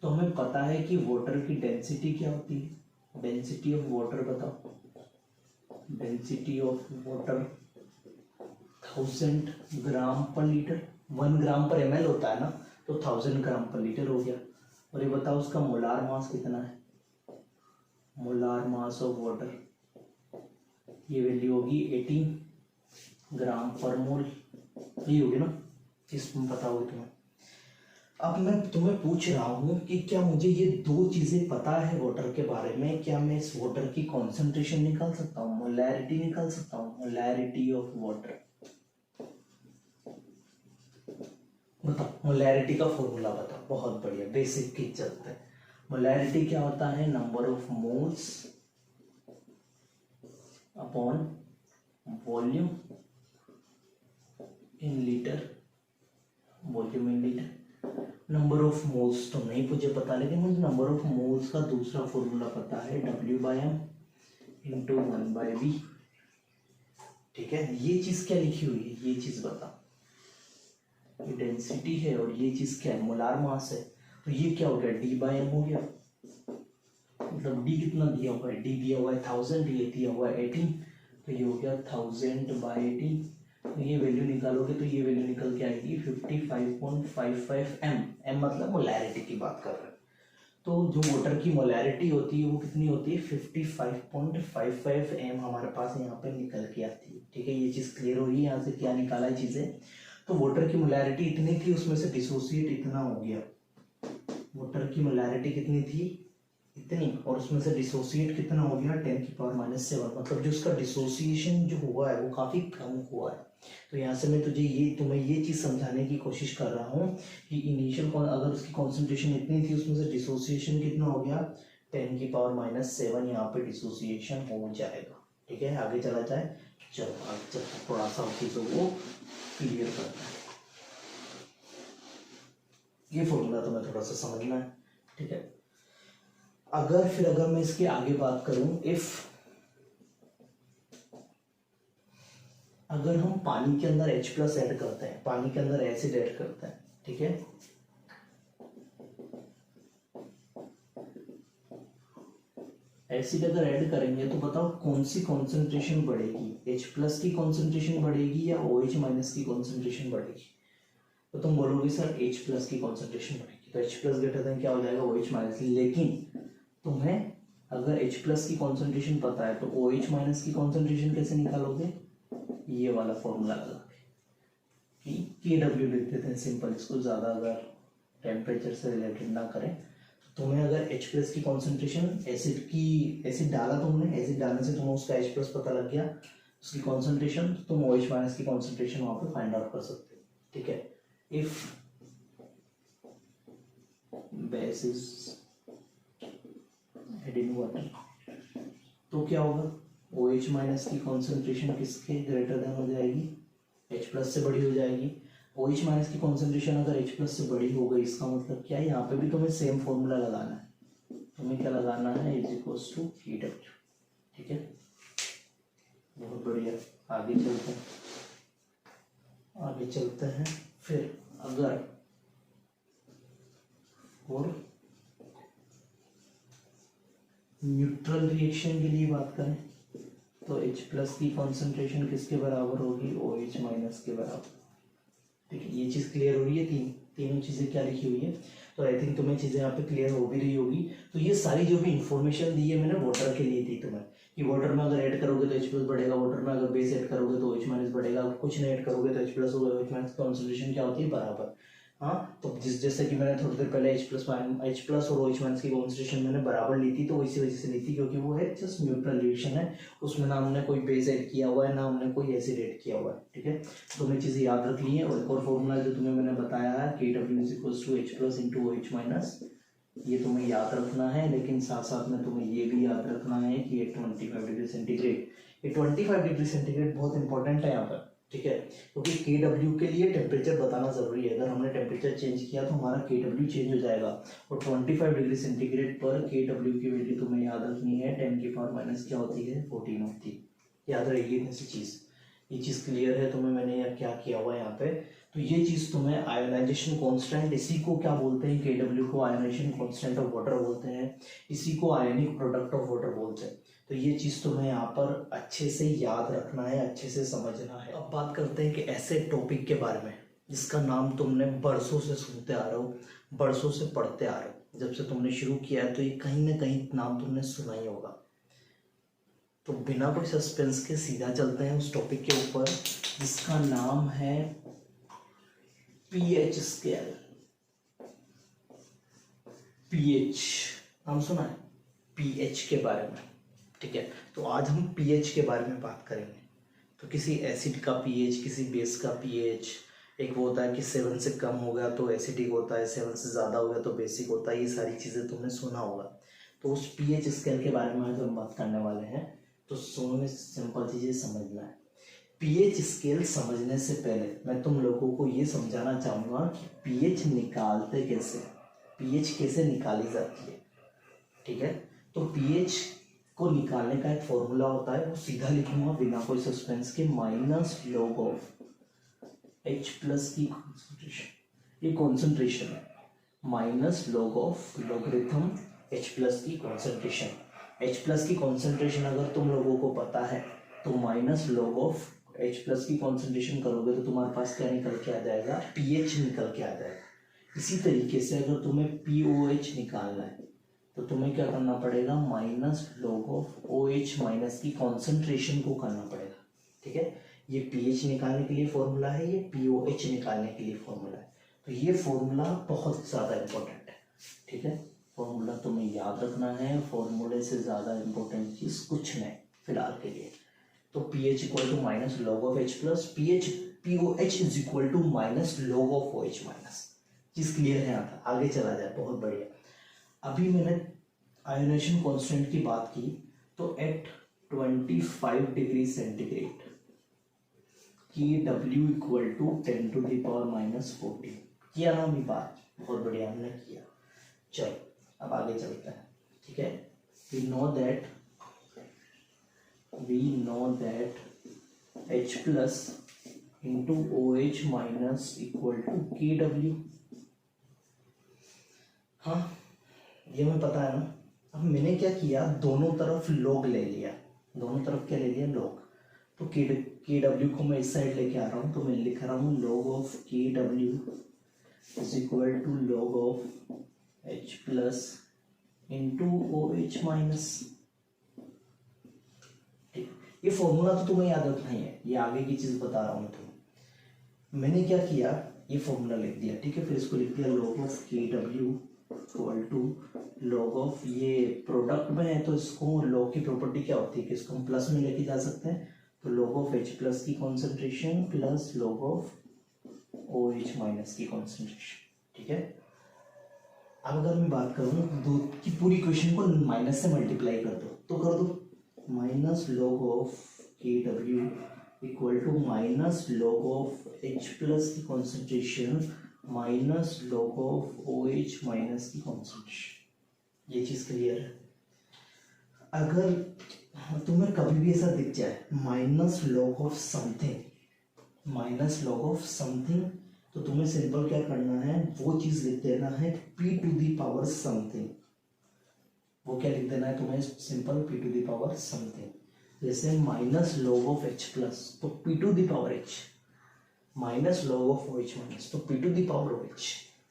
तो हमें पता है कि वाटर की डेंसिटी क्या होती है, डेंसिटी ऑफ वाटर बताओ। डेंसिटी ऑफ वाटर 1000 ग्राम पर लीटर, 1 ग्राम पर ml होता है ना, तो 1000 ग्राम पर लीटर हो गया। और ये बताओ उसका मोलार मास कितना है, मोलार मास ऑफ वाटर, ये वैल्यू होगी 18 ग्राम पर मोल। ये होगी ना, इसमें पता होगी तुम्हें। अब मैं तुम्हें पूछ रहा हूँ कि क्या मुझे ये दो चीजें पता है वाटर के बारे में, क्या मैं इस वाटर की कॉन्सेंट्रेशन निकाल सकता हूँ, मोलैरिटी निकाल सकता हूँ, मोलैरिटी ऑफ वाटर। बताओ मोलैरिटी का फॉर्मूला बताओ। बहुत बढ़िया, बेसिक की चलते हैं। मोलैरिटी क्या होता है, number of moles upon volume in litre, volume in litre. Number of moles तो नहीं मुझे पता, लेकिन मुझे नंबर ऑफ मोल्स का दूसरा फॉर्मूला पता है, W/m इंटू 1/v। ठीक है, ये चीज क्या लिखी हुई है, ये चीज बता। ये डेंसिटी है और ये चीज क्या है, मोलार मास है। तो ये क्या हो गया, D/m हो गया। मतलब D कितना दिया हुआ है, D दिया हुआ है 1000, ये दिया हुआ है 18, तो ये हो गया 1000/18। तो ये वैल्यू निकालोगे तो ये वैल्यू निकल के आएगी 55.55 m। m मतलब मोलैरिटी की बात कर रहे हैं। तो जो वाटर की मोलैरिटी होती है वो कितनी होती है, 55.55 m हमारे पास यहाँ पे निकल के आती है। ठीक है, ये चीज क्लियर हो रही है, यहाँ से क्या निकाला है चीजें। तो वाटर की मोलैरिटी इतनी थी, उसमें से डिसोसिएट इतना हो गया। वाटर की मोलैरिटी कितनी थी, इतनी, और उसमें से डिसोसिएट कितना हो गया, 10⁻⁷। मतलब जो उसका डिसोसिएशन जो हुआ है वो काफी कम हुआ है। तो यहाँ से मैं तुम्हें ये चीज समझाने की कोशिश कर रहा हूँ कि इनिशियल अगर उसकी कॉन्सेंट्रेशन इतनी थी, उसमें से डिसोसिएशन कितना हो गया, 10⁻⁷ यहाँ पे डिसोसिएशन हो जाएगा। ठीक है, आगे चला जाए। चलो आगे चलते, थोड़ा सा चीजों को क्लियर करना है। ये फॉर्मूला तुम्हें थोड़ा सा समझना है। ठीक है, अगर मैं इसके आगे बात करूं, इफ अगर हम पानी के अंदर H प्लस ऐड करते हैं, पानी के अंदर एसिड ऐड करते हैं, ठीक है, एसिड अगर ऐड करेंगे तो बताओ कौन सी कॉन्सेंट्रेशन बढ़ेगी, H प्लस की कॉन्सेंट्रेशन बढ़ेगी या OH माइनस की कॉन्सेंट्रेशन बढ़ेगी? तो तुम बोलोगे सर H प्लस की कॉन्सेंट्रेशन बढ़ेगी, तो H प्लस ग्रेटर देन क्या हो जाएगा, OH माइनस। लेकिन तुम्हें अगर H प्लस की कॉन्सेंट्रेशन पता है तो OH माइनस की कॉन्सेंट्रेशन कैसे निकालोगे, ये वाला फॉर्मूला लगा के कि KW लिख देते हैं सिंपल, इसको ज़्यादा अगर टेम्परेचर से रिलेटेड ना करें। तुम्हें अगर H प्लस की कॉन्सेंट्रेशन, एसिड डाला तुमने, एसिड डालने से तुम्हें उसका H प्लस पता लग गया, उसकी कॉन्सेंट्रेशन, तो तुम OH माइनस की कॉन्सेंट्रेशन वहाँ पे फाइंड आउट कर सकते हो, ठीक है। If base is add in water तो क्या होगा, OH माइनस की कॉन्सेंट्रेशन किसके ग्रेटर देन हो जाएगी, H प्लस से बड़ी हो जाएगी। OH माइनस की कॉन्सेंट्रेशन अगर H प्लस से बड़ी हो गई, इसका मतलब क्या है, यहाँ पे भी तुम्हें सेम फॉर्मूला लगाना है। तुम्हें क्या लगाना है, इज इक्वल्स टू KW, ठीक है। बहुत बढ़िया, आगे चलते हैं। फिर अगर और न्यूट्रल रिएक्शन के लिए बात करें तो H प्लस की कॉन्सेंट्रेशन किसके बराबर होगी, OH माइनस के बराबर, ठीक है। ये चीज़ क्लियर हो रही है, तीनों चीज़ें क्या लिखी हुई है, तो आई थिंक तुम्हें चीज़ें यहाँ पे क्लियर हो भी रही होगी। तो ये सारी जो भी इंफॉर्मेशन दी है मैंने वाटर के लिए दी तुम्हें, कि वाटर में अगर ऐड करोगे तो H प्लस बढ़ेगा, वाटर में अगर बेस ऐड करोगे तो OH माइनस बढ़ेगा, कुछ नहीं ऐड करोगे तो H प्लस होगा, OH माइनस कॉन्सेंट्रेशन क्या होती है, बराबर। हाँ, तो जैसे कि मैंने थोड़ी देर पहले H प्लस और OH माइनस की कॉन्सेंट्रेशन मैंने बराबर ली थी, तो इसी वजह से ली थी क्योंकि वो है जस्ट न्यूट्रल रिएक्शन है, उसमें ना हमने कोई बेस ऐड किया हुआ है ना हमने कोई एसिड ऐड किया हुआ है, ठीक है। तो तुम्हें चीज़ें याद रख ली है। और फॉर्मूला जो तुम्हें मैंने बताया है KW is equals to H plus into OH minus, ये तुम्हें याद रखना है। लेकिन साथ साथ में तुम्हें ये भी याद रखना है कि ये 25 डिग्री सेंटीग्रेड, ये 25 डिग्री सेंटीग्रेड बहुत इंपॉर्टेंट है यहाँ पर, ठीक है, क्योंकि KW के लिए टेम्परेचर बताना जरूरी है। अगर हमने टेम्परेचर चेंज किया तो हमारा KW चेंज हो जाएगा। और 25 डिग्री सेंटीग्रेड पर KW की वैल्यू तुम्हें याद रखनी है 10 की पावर माइनस क्या होती है, 14 होती है। याद रहेगी इतनी सी चीज़, ये चीज़ क्लियर है तुम्हें, मैंने क्या किया हुआ है यहाँ पे। तो ये चीज़ तुम्हें आयोनाइजेशन कांस्टेंट, इसी को क्या बोलते हैं, KW को आयोनाइजेशन कांस्टेंट ऑफ वाटर बोलते हैं, इसी को आयनिक प्रोडक्ट ऑफ वाटर बोलते हैं। तो ये चीज़ तुम्हें यहाँ पर अच्छे से याद रखना है, अच्छे से समझना है। अब बात करते हैं कि ऐसे टॉपिक के बारे में जिसका नाम तुमने बरसों से सुनते आ रहे हो, बरसों से पढ़ते आ रहे हो, जब से तुमने शुरू किया है तो ये कहीं ना कहीं नाम तुमने सुना ही होगा। तो बिना कोई सस्पेंस के सीधा चलते हैं उस टॉपिक के ऊपर जिसका नाम है पीएच स्केल। पीएच नाम सुना है, पीएच के बारे में, ठीक है। तो आज हम पीएच के बारे में बात करेंगे। तो किसी एसिड का पीएच, किसी बेस का पीएच, एक वो होता है कि 7 से कम हो गया तो एसिडिक होता है, 7 से ज़्यादा हो गया तो बेसिक होता है, ये सारी चीज़ें तुमने सुना होगा। तो उस पीएच स्केल के बारे में आज हम बात करने वाले हैं। तो सुनो, में सिंपल चीज़ें समझना है। पीएच स्केल समझने से पहले मैं तुम लोगों को ये समझाना चाहूँगा कि पीएच निकालते कैसे, पीएच कैसे निकाली जाती है, ठीक है। तो पीएच को निकालने का एक फॉर्मूला होता है, वो सीधा लिखूंगा बिना कोई सस्पेंस के, minus log of H plus की कॉन्सेंट्रेशन, ये कॉन्सेंट्रेशन है, minus log of logarithm H plus की कॉन्सेंट्रेशन। H प्लस की कॉन्सेंट्रेशन अगर तुम लोगों को पता है तो minus log of H plus की कॉन्सेंट्रेशन करोगे तो तुम्हारे पास क्या निकल के आ जाएगा, पीएच निकल के आ जाएगा। इसी तरीके से अगर तुम्हें POH निकालना है तो तुम्हें क्या करना पड़ेगा, minus log of OH minus की कॉन्सेंट्रेशन को करना पड़ेगा, ठीक है। ये पीएच निकालने के लिए फॉर्मूला है, ये POH निकालने के लिए फॉर्मूला है। तो ये फॉर्मूला बहुत ज़्यादा इंपॉर्टेंट है, ठीक है। फॉर्मूला तुम्हें याद रखना है, फॉर्मूले से ज़्यादा इंपॉर्टेंट चीज़ कुछ नहीं फिलहाल के लिए। तो PH equal to minus log of H plus, POH is equal to minus log of OH minus. चीज़ क्लियर है यहाँ तक, आगे चला जाए, बहुत बढ़िया। अभी मैंने आयोनाइजेशन कांस्टेंट की बात की, तो at 25 degree centigrade KW equal to 10 to the power minus 14 किया ना अभी बात, बहुत बढ़िया हमने किया। चलो अब आगे चलते हैं, ठीक है, we know that H plus into OH minus equal to KW। हाँ, ये हमें पता है ना। अब मैंने क्या किया, दोनों तरफ log ले लिया, दोनों तरफ क्या ले लिया, log। तो KW को मैं इस साइड लेके आ रहा हूँ, तो मैं लिख रहा हूँ log of KW is equal to log of H plus into OH minus। ये फॉर्मूला तो तुम्हें याद रखना ही है, ये आगे की चीज बता रहा हूँ तुम्हें। मैंने क्या किया, ये फॉर्मूला लिख दिया, ठीक है। फिर इसको लिख दिया log of KW equal to log of, ये प्रोडक्ट में है तो इसको log की प्रॉपर्टी क्या होती है कि इसको हम प्लस में लेके जा सकते हैं। तो log of H प्लस की concentration plus log of OH minus की कॉन्सेंट्रेशन, ठीक है। अब अगर मैं बात करूँ दो की पूरी इक्वेशन को माइनस से मल्टीप्लाई कर दो, तो कर दो minus log of KW equal to minus log of H plus की concentration minus log of OH minus की कॉन्सेंट्रेशन। ये चीज क्लियर है। अगर तुम्हें कभी भी ऐसा दिख जाए minus log of something, minus log of something, तो तुम्हें सिंपल क्या करना है, वो चीज लिख देना है p to the power something. वो क्या लिख देना है तुम्हें, simple p to the power something. जैसे minus log of H plus, तो p to the power H, minus log of OH minus, तो p to the power OH,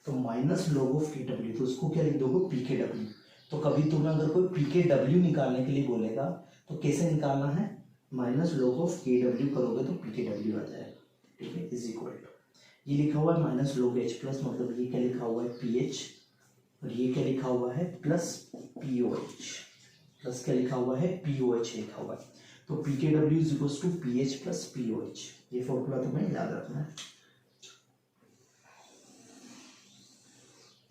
तो माइनस log of KW, तो उसको क्या लिख दोगे, PKW। तो कभी तुम्हें अगर कोई PKW निकालने के लिए बोलेगा तो कैसे निकालना है, माइनस log of KW करोगे तो PKW आ जाएगा, ठीक है। इज इक्वल टू, ये लिखा हुआ है माइनस log H प्लस, मतलब ये क्या लिखा हुआ है PH, और ये क्या लिखा हुआ है प्लस POH, प्लस क्या लिखा हुआ है POH लिखा हुआ है। तो PKW is equal to PH plus POH। ये फॉर्मूला तुम्हें याद रखना है,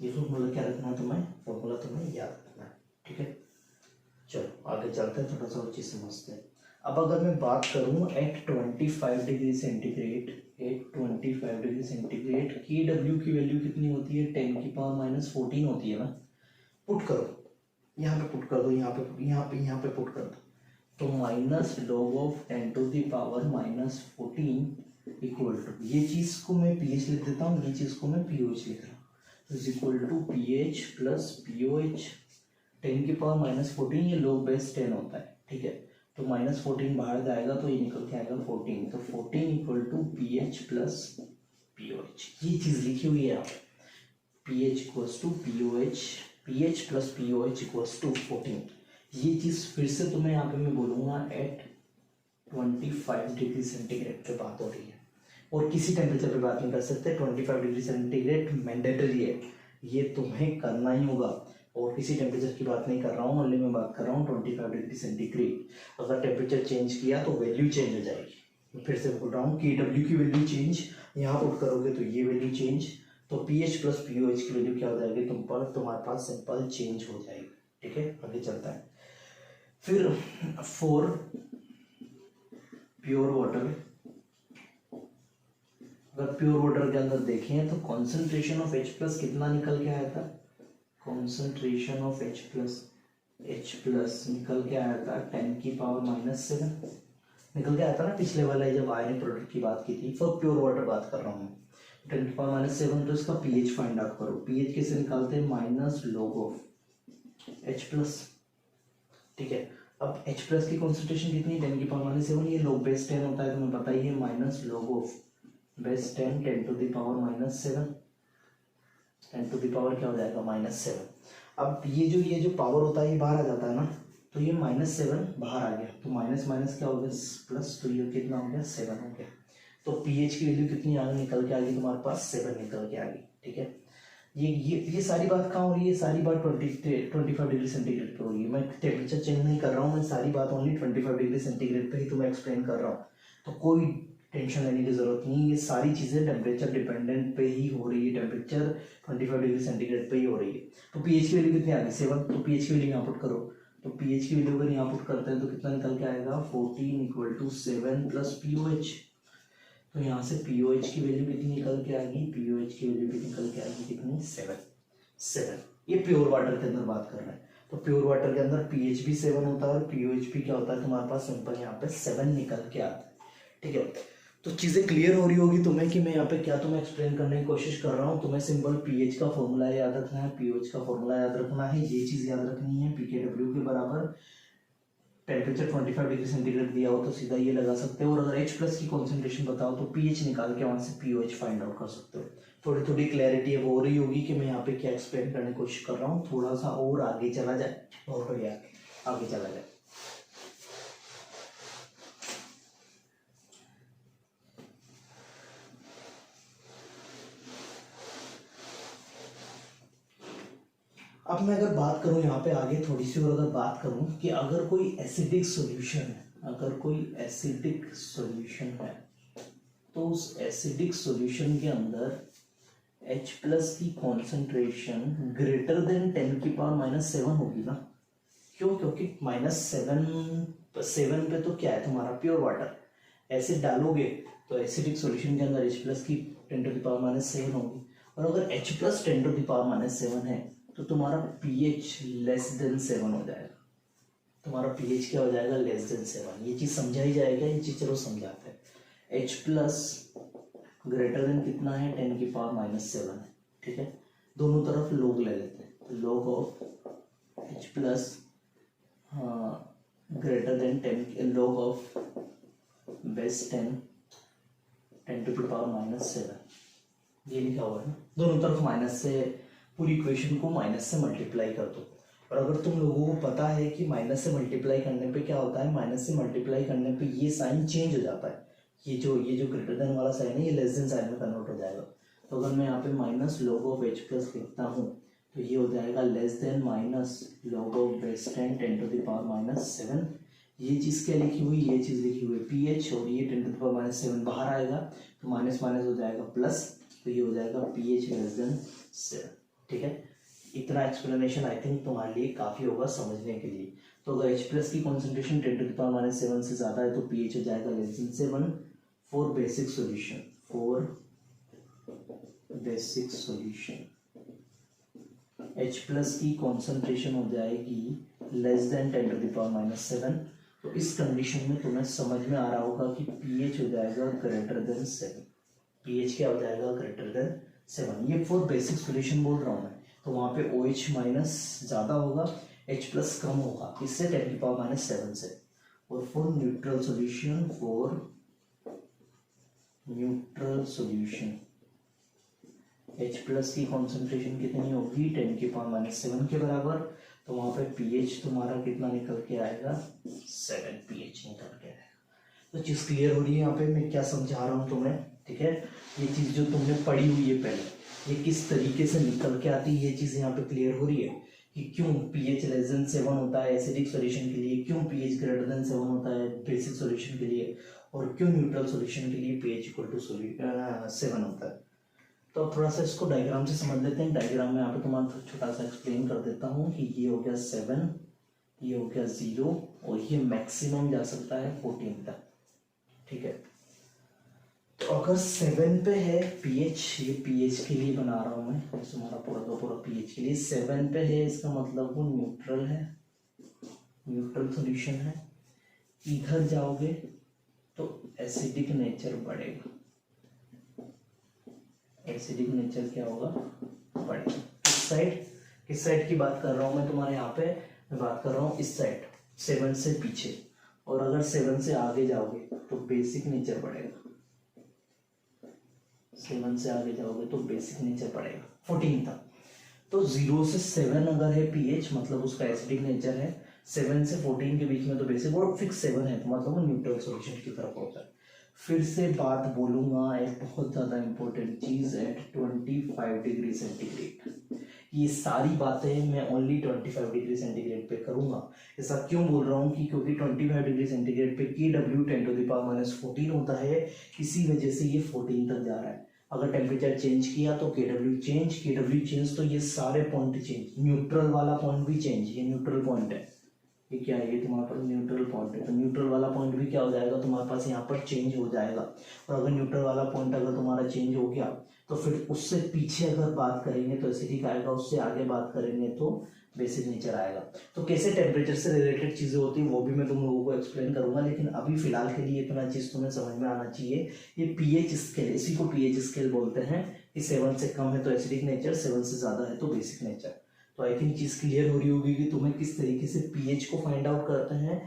ये फॉर्मूला क्या रखना है तुम्हें, फॉर्मूला तुम्हें याद रखना है, ठीक है। चलो आगे चलते हैं, थोड़ा सा और चीज समझते हैं। अब अगर मैं बात करूं at 25 degree centigrade, at 25 degree centigrade KW की वैल्यू कितनी होती है, 10 की पावर माइनस 14 होती है ना। पुट करो, यहाँ पे पुट कर दो, यहाँ पे पुट कर दो, तो minus log of 10 to the power minus 14 equal to, ये चीज को मैं PH लिख देता हूँ, ये चीज को मैं POH लिख रहा हूँ, तो is equal to PH plus POH। 10 की पावर माइनस 14, ये log बेस 10 होता है, ठीक है। तो माइनस 14 बाहर जाएगा तो ये निकल के आएगा 14, तो 14 equal to PH plus POH। ये चीज लिखी हुई है यहाँ पे, PH equals to POH, PH plus POH equals to 14। ये चीज फिर से तुम्हें यहाँ पे मैं बोलूंगा एट 25 डिग्री सेंटीग्रेड पे बात हो रही है, और किसी टेम्परेचर पे बात नहीं कर सकते। 25 डिग्री सेंटीग्रेड मैंडेटरी है, ये तुम्हें करना ही होगा, और किसी टेम्परेचर की बात नहीं कर रहा हूँ, ओनली मैं बात कर रहा हूँ 25 डिग्री सेंटीग्रेड। अगर टेम्परेचर चेंज किया तो वैल्यू चेंज हो जाएगी। मैं फिर से बोल रहा हूँ KW की वैल्यू चेंज, यहाँ पुट करोगे तो ये वैल्यू चेंज, तो PH प्लस POH की वैल्यू क्या हो जाएगी, तुम्हारे पास सिंपल चेंज हो जाएगी, ठीक है। आगे चलता है। फिर फॉर प्योर वाटर, अगर प्योर वाटर के अंदर देखें तो कॉन्सेंट्रेशन ऑफ H प्लस कितना निकल के आया था, कॉन्सेंट्रेशन ऑफ H प्लस निकल के आया था 10 की पावर माइनस 7 निकल के आया था ना, पिछले वाला जब आयनिक प्रोडक्ट की बात की थी। फॉर प्योर वाटर बात कर रहा हूँ, 10 की पावर माइनस 7, तो इसका pH फाइंड आउट करो। pH कैसे निकालते हैं, minus log of H plus, ठीक है। अब H प्लस की कॉन्सेंट्रेशन कितनी, 10 की पावर माइनस 7, ये log बेस 10 होता है, तुम्हें पता ही है, minus log of base 10, 10 to the power minus 7, 10 to the power क्या हो जाएगा, माइनस 7। अब ये जो पावर होता है ये बाहर आ जाता है ना, तो ये माइनस 7 बाहर आ गया, तो माइनस माइनस क्या हो गया, प्लस, तो ये कितना हो गया, 7 हो गया। तो pH की वैल्यू कितनी आगे निकल के आ गई, तुम्हारे पास 7 निकल के आ गई, ठीक है। ये सारी बात कहाँ हो रही है, सारी बात 25 डिग्री सेंटीग्रेड पे हो रही है। मैं टेम्परेचर चेंज नहीं कर रहा हूँ, मैं सारी बात ओनली 25 डिग्री सेंटीग्रेड पे ही तुम्हें एक्सप्लेन कर रहा हूँ, तो कोई टेंशन लेने की जरूरत नहीं। ये सारी चीजें टेम्परेचर डिपेंडेंट पे ही हो रही है, टेम्परेचर 25 डिग्री सेंटीग्रेड पे ही हो रही है। तो pH की वैल्यू कितनी आ गई, 7, तो pH की वैल्यू यहाँ पुट करो, तो pH की वैल्यू अगर यहाँ पुट करते हैं तो कितना निकल के आएगा, 14 इक्वल टू 7 प्लस POH। तो यहाँ से POH की वैल्यू कितनी निकल के आएगी, POH की वैल्यू भी निकल के आएगी कितनी, 7। ये प्योर वाटर के अंदर बात कर रहे हैं। तो प्योर वाटर के अंदर पीएच भी 7 होता है और पीओएच भी क्या होता है तुम्हारे पास सिंपल यहाँ पे 7 निकल के आता है। ठीक है, तो चीज़ें क्लियर हो रही होगी तुम्हें कि मैं यहाँ पे क्या तुम्हें एक्सप्लेन करने की कोशिश कर रहा हूँ। तुम्हें सिंपल पीएच का फॉर्मूला याद रखना है, पीओएच का फॉर्मूला याद रखना है, ये चीज़ याद रखनी है। पीकेडब्ल्यू के बराबर टेम्परेचर 25 डिग्री सेंटीग्रेड दिया हो तो सीधा ये लगा सकते हो, और अगर H+ की कॉन्सेंट्रेशन बताओ तो पीएच निकाल के वहाँ से पीओएच फाइंड आउट कर सकते हो। थोड़ी थोड़ी क्लैरिटी अब हो रही होगी कि मैं यहाँ पे क्या एक्सप्लेन करने की कोशिश कर रहा हूँ। थोड़ा सा और आगे चला जाए, और हो गया आगे चला जाए। अब मैं अगर बात करूं यहाँ पे आगे थोड़ी सी, और अगर बात करूं कि अगर कोई एसिडिक सॉल्यूशन है, अगर कोई एसिडिक सॉल्यूशन है तो उस एसिडिक सॉल्यूशन के अंदर H+ की कॉन्सेंट्रेशन ग्रेटर देन 10⁻⁻7 होगी ना। क्यों? क्योंकि -7 पे तो क्या है तुम्हारा प्योर वाटर, एसिड डालोगे तो एसिडिक सॉल्यूशन के अंदर H+ की 10⁻⁷ होगी, और अगर H+ 10⁻⁷ है तो तुम्हारा pH <7 हो जाएगा। तुम्हारा pH क्या हो जाएगा? <7। ये चीज समझाई जाएगा, ये चीज चलो समझाते हैं। H+ ग्रेटर देन कितना है? 10⁻⁷ है। ठीक है, दोनों तरफ log ले लेते हैं। log of H+ greater than 10, log of base 10⁻⁷, ये लिखा हुआ है ना। दोनों तरफ माइनस से, पूरी इक्वेशन को माइनस से मल्टीप्लाई कर दो। और अगर तुम लोगों को पता है कि माइनस से मल्टीप्लाई करने पे क्या होता है, माइनस से मल्टीप्लाई करने पे ये साइन चेंज हो जाता है। ये जो ग्रेटर देन वाला साइन है ये लेस देन साइन में कन्वर्ट हो जाएगा। तो अगर मैं यहाँ पे माइनस log ऑफ H+ लिखता हूँ तो ये हो जाएगा less than minus log of base 10⁻⁷। ये चीज़ क्या लिखी हुई? ये चीज़ लिखी हुई pH, और ये 10⁻⁷ बाहर आएगा तो माइनस माइनस हो जाएगा प्लस, तो ये हो जाएगा pH <7। ठीक है, इतना एक्सप्लेनेशन आई थिंक तुम्हारे लिए काफ़ी होगा समझने के लिए। तो अगर H+ की कॉन्सेंट्रेशन 10⁻⁷ से ज़्यादा है तो pH हो जाएगा <7 फॉर बेसिक सॉल्यूशन। H+ की कॉन्सेंट्रेशन हो जाएगी लेस देन 10⁻⁷। तो इस कंडीशन में तुम्हें समझ में आ रहा होगा कि pH हो जाएगा ग्रेटर देन 7। pH क्या हो जाएगा? Greater than 7। ये फॉर बेसिक सॉल्यूशन बोल रहा हूँ मैं, तो वहाँ पे OH- ज़्यादा होगा, H+ कम होगा, इससे 10⁻⁷ से। और फॉर न्यूट्रल सॉल्यूशन H+ की कॉन्सेंट्रेशन कितनी होगी? 10⁻⁷ के बराबर। तो वहाँ पे pH तुम्हारा कितना निकल के आएगा? 7 pH निकल के आएगा। तो चीज़ क्लियर हो रही है यहाँ पे मैं क्या समझा रहा हूँ तुम्हें? ठीक है, ये चीज़ जो तुमने पढ़ी हुई है पहले, ये किस तरीके से निकल के आती है, ये चीज़ यहाँ पे क्लियर हो रही है कि क्यों pH <7 होता है एसिडिक सॉल्यूशन के लिए, क्यों pH ग्रेटर देन 7 होता है बेसिक सॉल्यूशन के लिए, और क्यों न्यूट्रल सॉल्यूशन के लिए pH = 7 होता है। तो अब थोड़ा सा इसको डायग्राम से समझ लेते हैं। डायग्राम में यहाँ पे तुम्हारा छोटा सा एक्सप्लेन कर देता हूँ कि ये हो गया 7, ये हो गया 0, और ये मैक्सिमम जा सकता है 14 तक। ठीक है, तो अगर 7 पे है pH, ये pH के लिए बना रहा हूँ मैं, तुम्हारा पूरा का पूरा pH के लिए 7 पे है, इसका मतलब वो न्यूट्रल है, न्यूट्रल सॉल्यूशन है। इधर जाओगे तो एसिडिक नेचर बढ़ेगा, एसिडिक नेचर क्या होगा? बढ़ेगा। किस साइड की बात कर रहा हूँ मैं तुम्हारे यहाँ पे? मैं बात कर रहा हूँ इस साइड, 7 से पीछे। और अगर 7 से आगे जाओगे तो बेसिक नेचर बढ़ेगा, 7 से आगे जाओगे तो बेसिक नेचर बढ़ेगा 14 तक। तो 0 से 7 अगर है pH मतलब उसका एसिडिक नेचर है, 7 से 14 के बीच में तो बेसिक, और फिक्स 7 है तो मतलब वो न्यूट्रल सॉल्यूशन की तरफ होता है। फिर से बात बोलूंगा, एक बहुत ज़्यादा इंपॉर्टेंट चीज़ एट 25 डिग्री सेंटीग्रेड। ये सारी बातें मैं ओनली 25 डिग्री सेंटीग्रेड पे करूंगा। ऐसा क्यों बोल रहा हूँ कि क्योंकि 25 डिग्री सेंटीग्रेड पे Kw 10⁻⁻14 होता है, इसी वजह से ये 14 तक जा रहा है। अगर टेम्परेचर चेंज किया तो Kw चेंज, तो ये सारे पॉइंट चेंज, न्यूट्रल वाला पॉइंट भी चेंज। ये न्यूट्रल पॉइंट है, ये क्या है? ये तुम्हारे पास न्यूट्रल पॉइंट है, तो न्यूट्रल वाला पॉइंट भी क्या हो जाएगा तुम्हारे पास? यहाँ पर चेंज हो जाएगा। और अगर न्यूट्रल वाला पॉइंट अगर तुम्हारा चेंज हो गया तो फिर उससे पीछे अगर बात करेंगे तो एसिडिक आएगा, उससे आगे बात करेंगे तो बेसिक नेचर आएगा। तो कैसे टेम्परेचर से रिलेटेड चीज़ें होती है वो भी मैं तुम लोगों को एक्सप्लेन करूंगा, लेकिन अभी फिलहाल के लिए इतना चीज़ तुम्हें समझ में आना चाहिए। ये पीएच स्केल, इसी को पीएच स्केल बोलते हैं कि 7 से कम है तो एसिडिक नेचर, 7 से ज़्यादा है तो बेसिक नेचर। तो आई थिंक चीज़ क्लियर हो रही होगी कि तुम्हें किस तरीके से पीएच को फाइंड आउट करते हैं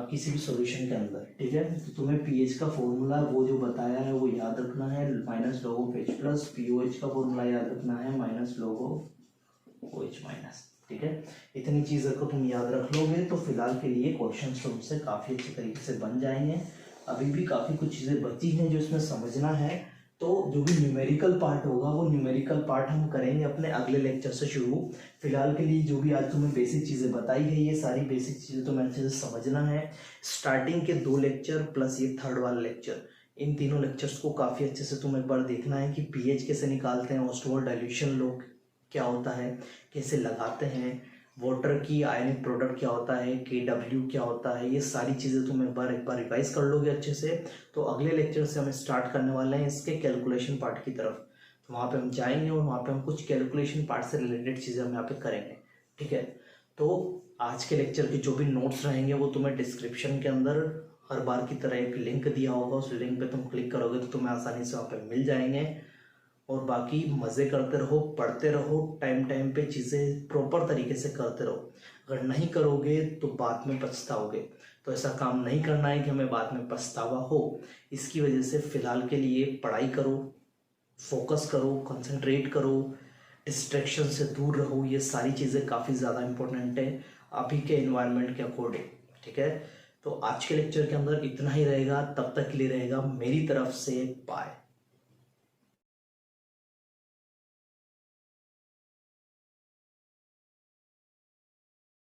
किसी भी सॉल्यूशन के अंदर। ठीक है, तो तुम्हें पीएच का फॉर्मूला वो जो बताया है वो याद रखना है, minus log of H plus, pOH का फॉर्मूला याद रखना है minus log of OH minus. ठीक है, इतनी चीज़ों को तुम याद रख लोगे तो फिलहाल के लिए क्वेश्चन तुमसे काफ़ी अच्छे तरीके से बन जाएंगे। अभी भी काफ़ी कुछ चीज़ें बची हैं जो इसमें समझना है। तो जो भी न्यूमेरिकल पार्ट होगा वो न्यूमेरिकल पार्ट हम करेंगे अपने अगले लेक्चर से शुरू। फिलहाल के लिए जो भी आज तुम्हें बेसिक चीज़ें बताई है ये सारी बेसिक चीज़ें तुम्हें अच्छे से समझना है। स्टार्टिंग के 2 लेक्चर प्लस ये थर्ड वाला लेक्चर, इन तीनों लेक्चर्स को काफ़ी अच्छे से तुम्हें एक बार देखना है कि पीएच कैसे निकालते हैं, ऑस्मोल डाइल्यूशन लॉ क्या होता है, कैसे लगाते हैं, वाटर की आयनिक प्रोडक्ट क्या होता है, KW क्या होता है, ये सारी चीज़ें तुम एक बार रिवाइज कर लोगे अच्छे से। तो अगले लेक्चर से हम स्टार्ट करने वाले हैं इसके कैलकुलेशन पार्ट की तरफ। तो वहाँ पे हम जाएंगे और वहाँ पे हम कुछ कैलकुलेशन पार्ट से रिलेटेड चीज़ें हम यहाँ पे करेंगे। ठीक है, तो आज के लेक्चर के जो भी नोट्स रहेंगे वो तुम्हें डिस्क्रिप्शन के अंदर हर बार की तरह एक लिंक दिया होगा, उस लिंक पे तुम क्लिक करोगे तो तुम्हें आसानी से वहाँ पे मिल जाएंगे। और बाकी मज़े करते रहो, पढ़ते रहो, टाइम पे चीज़ें प्रॉपर तरीके से करते रहो। अगर नहीं करोगे तो बाद में पछताओगे। तो ऐसा काम नहीं करना है कि हमें बाद में पछतावा हो। इसकी वजह से फ़िलहाल के लिए पढ़ाई करो, फोकस करो, कंसंट्रेट करो, डिस्ट्रैक्शन से दूर रहो। ये सारी चीज़ें काफ़ी ज़्यादा इंपॉर्टेंट है अभी के एनवायरनमेंट के अकॉर्डिंग। ठीक है, तो आज के लेक्चर के अंदर इतना ही रहेगा, तब तक के लिए रहेगा मेरी तरफ से बाय।